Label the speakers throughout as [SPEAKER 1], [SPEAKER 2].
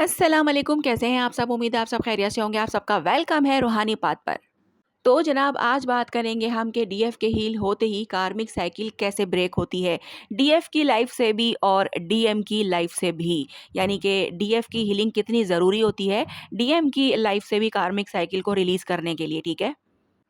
[SPEAKER 1] अस्सलाम वालेकुम, कैसे हैं आप सब? उम्मीद है आप सब खैरियत से होंगे। आप सबका वेलकम है रूहानी पाथ पर। तो जनाब आज बात करेंगे हम कि डीएफ के हील होते ही कार्मिक साइकिल कैसे ब्रेक होती है। डीएफ की लाइफ से भी और डीएम की लाइफ से भी। यानी कि डीएफ की हीलिंग कितनी ज़रूरी होती है, डीएम की लाइफ से भी कार्मिक साइकिल को रिलीज़ करने के लिए, ठीक है?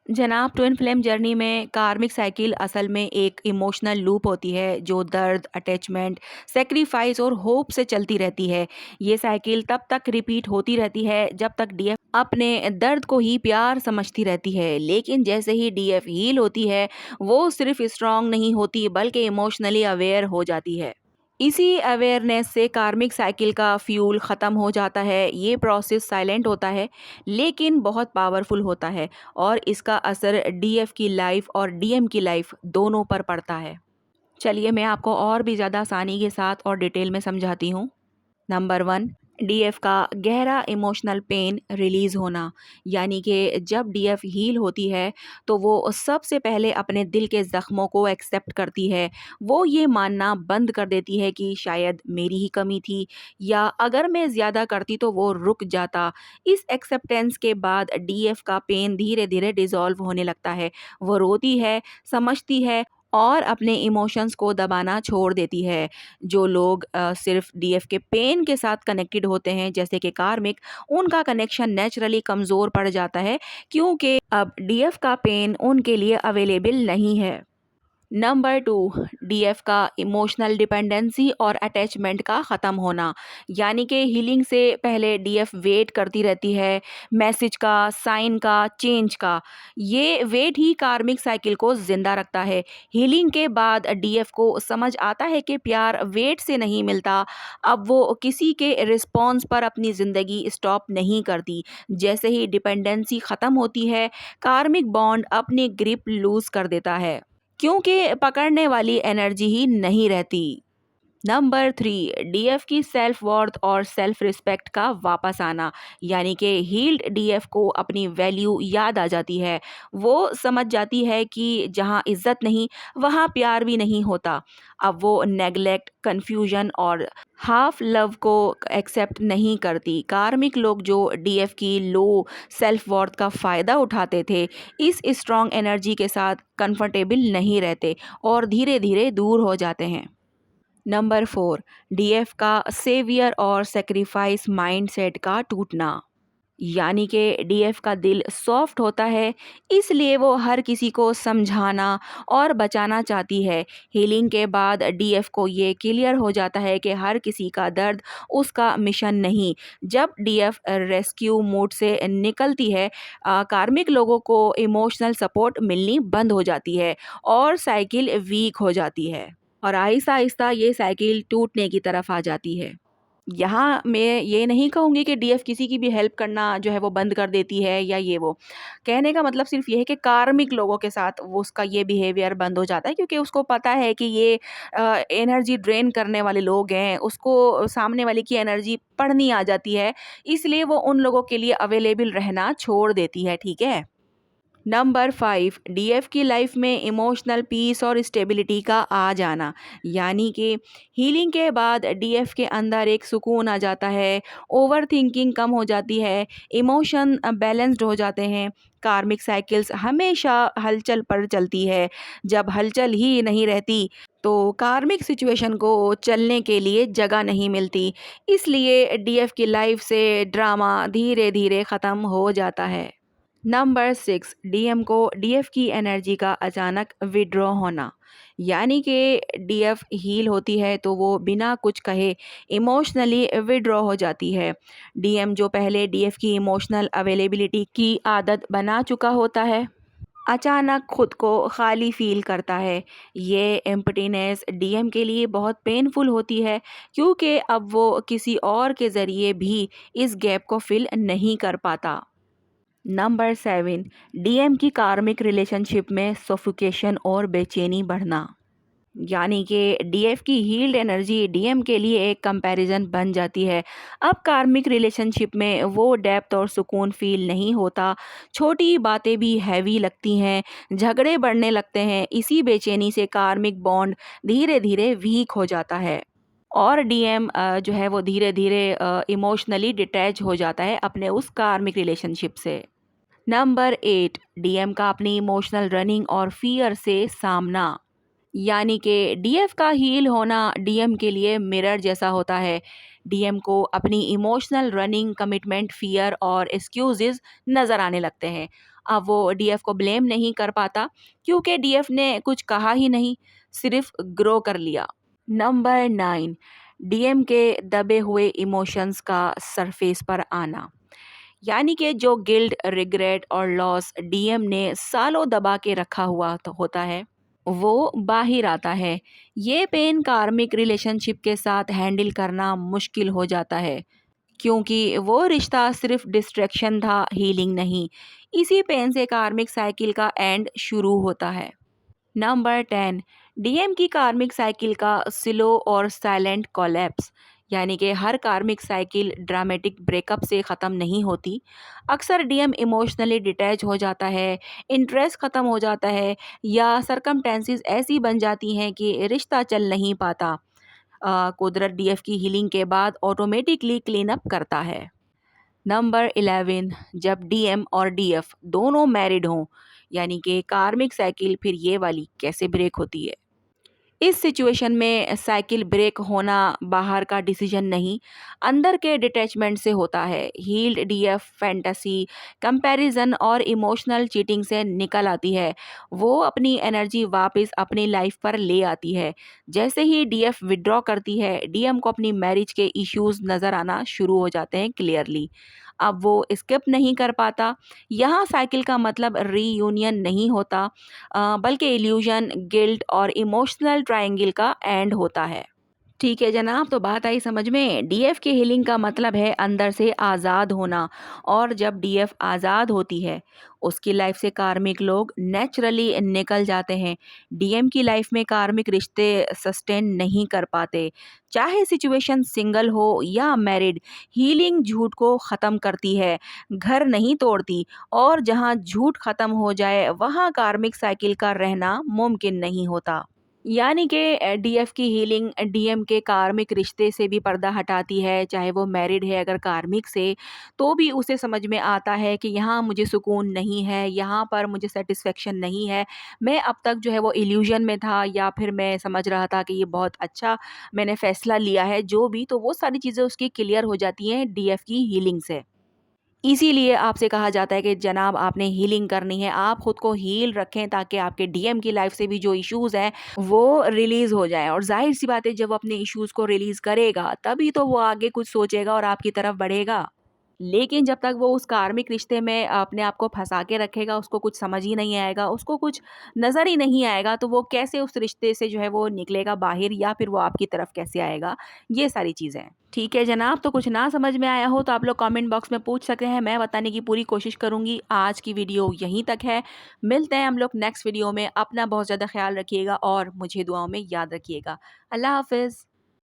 [SPEAKER 1] जनाब ट्विन फ्लेम जर्नी में कार्मिक साइकिल असल में एक इमोशनल लूप होती है जो दर्द, अटैचमेंट, सेक्रीफाइस और होप से चलती रहती है। ये साइकिल तब तक रिपीट होती रहती है जब तक डीएफ अपने दर्द को ही प्यार समझती रहती है। लेकिन जैसे ही डीएफ हील होती है, वो सिर्फ स्ट्रांग नहीं होती बल्कि इमोशनली अवेयर हो जाती है। इसी अवेयरनेस से कार्मिक साइकिल का फ्यूल ख़त्म हो जाता है। ये प्रोसेस साइलेंट होता है लेकिन बहुत पावरफुल होता है और इसका असर डीएफ की लाइफ और डीएम की लाइफ दोनों पर पड़ता है। चलिए मैं आपको और भी ज़्यादा आसानी के साथ और डिटेल में समझाती हूँ। नंबर 1, डीएफ का गहरा इमोशनल पेन रिलीज़ होना। यानी कि जब डीएफ हील होती है तो वो सबसे पहले अपने दिल के ज़ख्मों को एक्सेप्ट करती है। वो ये मानना बंद कर देती है कि शायद मेरी ही कमी थी या अगर मैं ज़्यादा करती तो वो रुक जाता। इस एक्सेप्टेंस के बाद डीएफ का पेन धीरे-धीरे डिसॉल्व होने लगता है। वो रोती है, समझती है और अपने इमोशंस को दबाना छोड़ देती है। जो लोग सिर्फ डीएफ के पेन के साथ कनेक्टेड होते हैं जैसे कि कार्मिक, उनका कनेक्शन नेचुरली कमज़ोर पड़ जाता है क्योंकि अब डीएफ का पेन उनके लिए अवेलेबल नहीं है। नंबर 2, डीएफ का इमोशनल डिपेंडेंसी और अटैचमेंट का ख़त्म होना। यानी कि हीलिंग से पहले डीएफ वेट करती रहती है, मैसेज का, साइन का, चेंज का। ये वेट ही कार्मिक साइकिल को ज़िंदा रखता है। हीलिंग के बाद डीएफ को समझ आता है कि प्यार वेट से नहीं मिलता। अब वो किसी के रिस्पॉन्स पर अपनी ज़िंदगी स्टॉप नहीं करती। जैसे ही डिपेंडेंसी ख़त्म होती है, कार्मिक बॉन्ड अपनी ग्रिप लूज़ कर देता है क्योंकि पकड़ने वाली एनर्जी ही नहीं रहती। नंबर 3, डीएफ की सेल्फ वर्थ और सेल्फ रिस्पेक्ट का वापस आना। यानी कि हील्ड डीएफ को अपनी वैल्यू याद आ जाती है। वो समझ जाती है कि जहाँ इज्जत नहीं वहाँ प्यार भी नहीं होता। अब वो नेग्लेक्ट, कन्फ्यूजन और हाफ लव को एक्सेप्ट नहीं करती। कार्मिक लोग जो डीएफ की लो सेल्फ वर्थ का फ़ायदा उठाते थे, इस स्ट्रॉन्ग एनर्जी के साथ कंफर्टेबल नहीं रहते और धीरे धीरे दूर हो जाते हैं। नंबर 4, डीएफ का सेवियर और सेक्रीफाइस माइंडसेट का टूटना। यानी कि डीएफ का दिल सॉफ्ट होता है, इसलिए वो हर किसी को समझाना और बचाना चाहती है। हीलिंग के बाद डीएफ को ये क्लियर हो जाता है कि हर किसी का दर्द उसका मिशन नहीं। जब डीएफ रेस्क्यू मोड से निकलती है, कार्मिक लोगों को इमोशनल सपोर्ट मिलनी बंद हो जाती है और साइकिल वीक हो जाती है और आहिस्ता-आहिस्ता ये साइकिल टूटने की तरफ आ जाती है। यहाँ मैं ये नहीं कहूँगी कि डीएफ किसी की भी हेल्प करना जो है वो बंद कर देती है या ये वो। कहने का मतलब सिर्फ़ ये है कि कार्मिक लोगों के साथ वो उसका ये बिहेवियर बंद हो जाता है क्योंकि उसको पता है कि ये एनर्जी ड्रेन करने वाले लोग हैं, उसको सामने वाले की एनर्जी पढ़नी आ जाती है, इसलिए वो उन लोगों के लिए अवेलेबल रहना छोड़ देती है, ठीक है? नंबर 5, डीएफ की लाइफ में इमोशनल पीस और स्टेबिलिटी का आ जाना। यानी कि हीलिंग के बाद डीएफ के अंदर एक सुकून आ जाता है, ओवर थिंकिंग कम हो जाती है, इमोशन बैलेंस्ड हो जाते हैं। कार्मिक साइकिल्स हमेशा हलचल पर चलती है। जब हलचल ही नहीं रहती तो कार्मिक सिचुएशन को चलने के लिए जगह नहीं मिलती। इसलिए डीएफ की लाइफ से ड्रामा धीरे धीरे ख़त्म हो जाता है। नंबर 6, डीएम को डीएफ की एनर्जी का अचानक विड्रॉ होना। यानी कि डीएफ हील होती है तो वो बिना कुछ कहे इमोशनली विड्रॉ हो जाती है। डीएम जो पहले डीएफ की इमोशनल अवेलेबिलिटी की आदत बना चुका होता है, अचानक खुद को खाली फील करता है। ये एम्प्टीनेस डीएम के लिए बहुत पेनफुल होती है क्योंकि अब वो किसी और के ज़रिए भी इस गैप को फिल नहीं कर पाता। नंबर 7, डीएम की कार्मिक रिलेशनशिप में सफोकेशन और बेचैनी बढ़ना। यानी कि डीएफ की हील्ड एनर्जी डीएम के लिए एक कंपैरिजन बन जाती है। अब कार्मिक रिलेशनशिप में वो डेप्थ और सुकून फील नहीं होता। छोटी बातें भी हैवी लगती हैं, झगड़े बढ़ने लगते हैं। इसी बेचैनी से कार्मिक बॉन्ड धीरे धीरे वीक हो जाता है। और डीएम जो है वो धीरे-धीरे इमोशनली डिटैच हो जाता है अपने उस कार्मिक रिलेशनशिप से। नंबर 8, डीएम का अपनी इमोशनल रनिंग और फ़ियर से सामना। यानी कि डीएफ का हील होना डीएम के लिए मिरर जैसा होता है। डीएम को अपनी इमोशनल रनिंग, कमिटमेंट, फ़ियर और एक्सक्यूज़ेज़ नज़र आने लगते हैं। अब वो डीएफ को ब्लेम नहीं कर पाता क्योंकि डीएफ ने कुछ कहा ही नहीं, सिर्फ़ ग्रो कर लिया। नंबर 9, डीएम के दबे हुए इमोशंस का सरफेस पर आना। यानी कि जो गिल्ट, रिग्रेट और लॉस डीएम ने सालों दबा के रखा हुआ तो होता है, वो बाहिर आता है। ये पेन कार्मिक रिलेशनशिप के साथ हैंडल करना मुश्किल हो जाता है क्योंकि वो रिश्ता सिर्फ डिस्ट्रैक्शन था, हीलिंग नहीं। इसी पेन से कार्मिक साइकिल का एंड शुरू होता है। नंबर 10, डीएम की कार्मिक साइकिल का स्लो और साइलेंट कोलैप्स। यानी कि हर कार्मिक साइकिल ड्रामेटिक ब्रेकअप से ख़त्म नहीं होती। अक्सर डीएम इमोशनली डिटैच हो जाता है, इंटरेस्ट ख़त्म हो जाता है या सरकमटेंसेस ऐसी बन जाती हैं कि रिश्ता चल नहीं पाता। कुदरत डीएफ की हीलिंग के बाद ऑटोमेटिकली क्लीन अप करता है। नंबर 11, जब डीएम और डीएफ दोनों मैरिड हों, यानी कि कार्मिक साइकिल फिर ये वाली कैसे ब्रेक होती है। इस सिचुएशन में साइकिल ब्रेक होना बाहर का डिसीजन नहीं, अंदर के डिटैचमेंट से होता है। हील्ड डीएफ फैंटेसी, कंपैरिजन और इमोशनल चीटिंग से निकल आती है। वो अपनी एनर्जी वापस अपनी लाइफ पर ले आती है। जैसे ही डीएफ विड्रॉ करती है, डीएम को अपनी मैरिज के इश्यूज नज़र आना शुरू हो जाते हैं क्लियरली। अब वो स्किप नहीं कर पाता। यहाँ साइकिल का मतलब रीयूनियन नहीं होता, बल्कि इल्यूजन, गिल्ट और इमोशनल ट्रायंगल का एंड होता है। ठीक है जनाब, तो बात आई समझ में। डीएफ की हीलिंग का मतलब है अंदर से आज़ाद होना, और जब डीएफ आज़ाद होती है उसकी लाइफ से कार्मिक लोग नेचुरली निकल जाते हैं। डीएम की लाइफ में कार्मिक रिश्ते सस्टेन नहीं कर पाते, चाहे सिचुएशन सिंगल हो या मैरिड। हीलिंग झूठ को ख़त्म करती है, घर नहीं तोड़ती। और जहाँ झूठ ख़त्म हो जाए वहाँ कार्मिक साइकिल का रहना मुमकिन नहीं होता। यानी कि डीएफ की हीलिंग डीएम के कार्मिक रिश्ते से भी पर्दा हटाती है, चाहे वो मैरिड है अगर कार्मिक से, तो भी उसे समझ में आता है कि यहाँ मुझे सुकून नहीं है, यहाँ पर मुझे सैटिस्फैक्शन नहीं है। मैं अब तक जो है वो इल्यूज़न में था, या फिर मैं समझ रहा था कि ये बहुत अच्छा मैंने फ़ैसला लिया है, जो भी, तो वो सारी चीज़ें उसकी क्लियर हो जाती हैं डीएफ की हीलिंग से। इसीलिए आपसे कहा जाता है कि जनाब आपने हीलिंग करनी है, आप खुद को हील रखें ताकि आपके डीएम की लाइफ से भी जो इश्यूज़ हैं वो रिलीज़ हो जाएँ। और ज़ाहिर-सी बात है, जब वो अपने इश्यूज़ को रिलीज़ करेगा तभी तो वो आगे कुछ सोचेगा और आपकी तरफ बढ़ेगा। लेकिन जब तक वो उस कार्मिक रिश्ते में अपने आप को फँसा के रखेगा, उसको कुछ समझ ही नहीं आएगा, उसको कुछ नज़र ही नहीं आएगा, तो वो कैसे उस रिश्ते से जो है वो निकलेगा बाहर, या फिर वो आपकी तरफ कैसे आएगा? ये सारी चीज़ें हैं। ठीक है जनाब, तो कुछ ना समझ में आया हो तो आप लोग कमेंट बॉक्स में पूछ सकते हैं, मैं बताने की पूरी कोशिश करूँगी। आज की वीडियो यहीं तक है। मिलते हैं हम लोग नेक्स्ट वीडियो में। अपना बहुत ज़्यादा ख़्याल रखिएगा और मुझे दुआओं में याद रखिएगा। अल्लाह हाफ़िज़।